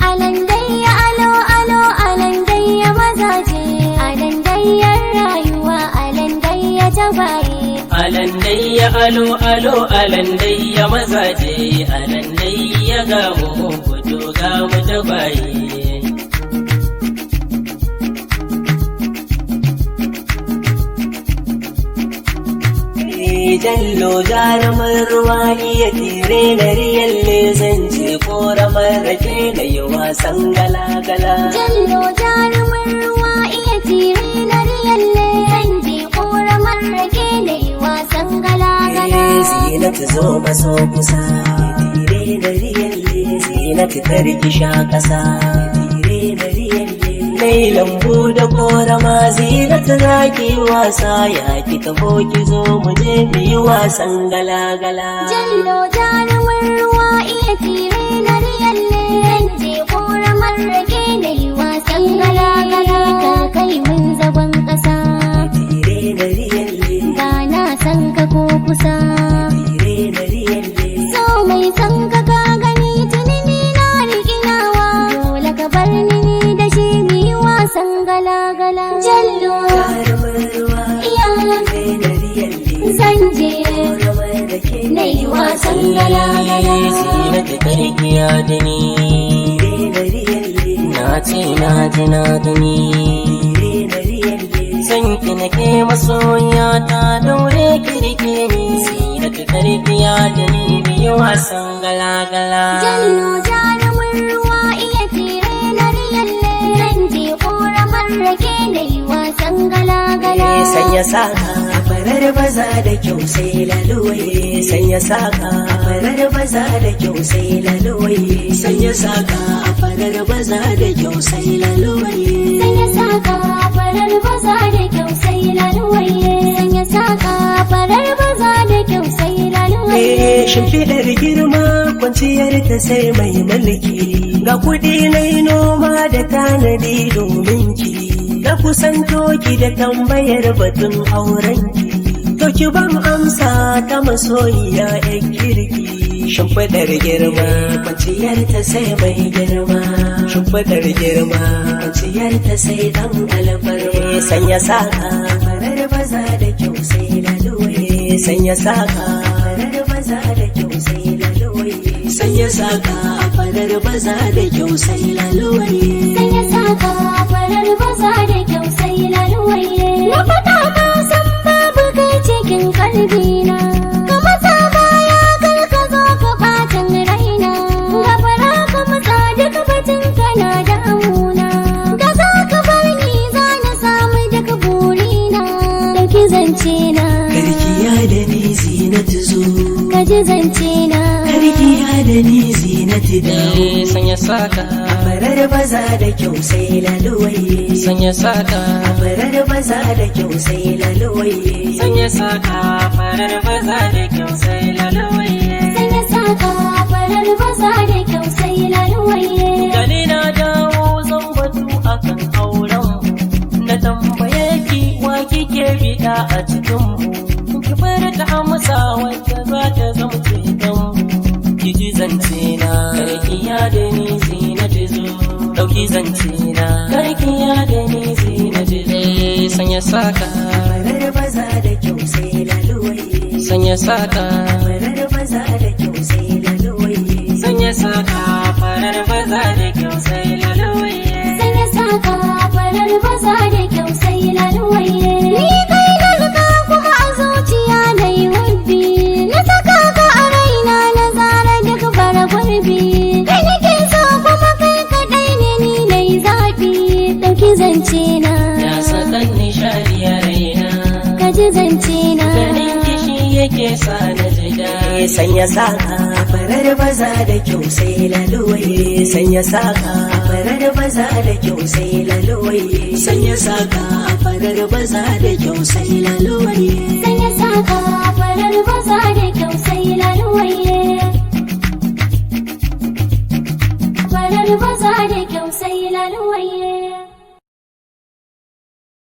Alandayya alo alo alandayya mazaje, alandayyar rayuwa alandayya tabaye. Alandayya alo alo alandayya mazaje, alandayya ga mu fito ga mu tabaye. Jallo jarumar ruwa iya tere na riyalle zan je koramar rake da yi wasan gala-gala. Jallo jarumar ruwa iya tere na riyalle zan je koramar rake da yi wasan gala-gala. Zinatu zo maso kusa, tere na riyalle zinatu karki sha ƙasa, tere na riyalle. Nai lambu da korama zinatu za ki wasa ya ki taho ki zo mu je mu yi wasan gala-gala. Jallo jarumar ruwa iya tire na riyalle zan je koramar rake da yi wasan gala-gala. Ka kai mun zagon ƙasa, Tire na riyalle, ba na san ka ko kusa. tire na riyalle. So mai san ka ka gani tuni ni na riƙi nawa, dole ka bar ni da shi mu yi wasan gala-gala. Jallo Jarumar ruwa iya tire na riyalle, zan je koramar rake na yi wasan gala-gala. Zinatu karkiya da ni, tire na riyalle. Na ce na ji na gani, tire na riyalle. San ki nake masoya ta daure kirki ni, zinatu karkiya da ni mu yi wasan gala-gala. Jallo jarumin ruwa iya tire na riyalle zan je koramar rake da yi wasan gala-gala. Sanya saka farar baza da kyau sai laluwaye, sanya saka farar baza da kyau sai laluwaye, sanya saka farar baza da kyau sai laluwaye. Sanya saka farar baza da kyau sai laluwaye, sanya saka farar baza da kyau sai laluwaye. Shimfiɗar girma kwanciyar ta sai mai mulki, ga kuɗi na noma da tanadi domin ki, na kusanto ki da tambayar batun aurenki, to ki ban amsa ta masoyiya yan kirki. Shimfiɗar girma kwanciyar ta sai mai girma, shimfiɗar girma kwanciyar ta sai ɗan alfarma. Sanya saka farar baza da kyau sai laluwaye, sanya saka farar baza da kyau sai laluwaye, sanya saka farar baza da kyau sai laluwaye. Sanya saka farar baza da kyau sai laluwaye. Na faɗa ka san babu kai cikin kalbina, ka matsa baya kar ka zo ka ɓatan raina, gabara ka matsa duk batun kana damuna, da za ka bar ni za na samu duk burina. Ɗauki zance na Karkiya da ni zinatu zo, ka ji zance na, karkiya da ni zinatu dawo. Sanya saka, Farar baza da kyau sai laluwaye, sanya saka, farar baza da kyau sai laluwaye. sanya saka, farar baza da kyau sai lalawaye. sanya saka farar baza da kyau sai laluwaye. Gani na dawo zan batu akan auren na tambaye ki wa kike bida a cikin mu, ki bar ta amsa wacce za ta zama ceton mu. Ki ji zance na, karkiya da ni zinatu zo, ɗauki zance na, karkiya da ni zinatu zo. Sanya saka, Farar baza da kyau sai laluwaye, sanya saka, farar baza da kyau sai laluwaye. sanya saka, farar baza da kyau sai lalawaye. Sanya saka farar baza da kyau sai laluwaye. Ni kai na rika kuma a zuciya na yi hubbi, na saka ka a raina na zara duk bara gurbi. Kai nake so kuma kai kaɗai ne ni na yi zaɓi. Ɗauki zance na, Ya sakan nishadi a raina, ka ji zance na. ganin kishi yake sa na ji daɗi. Sanya saka farar baza da kyau sai laluwaye, sanya saka farar baza da kyau sai laluwaye, sanya saka farar baza da kyau sai laluwaye. Sanya saka farar baza da kyau sai laluwaye. Farar baza da kyau sai laluwaye.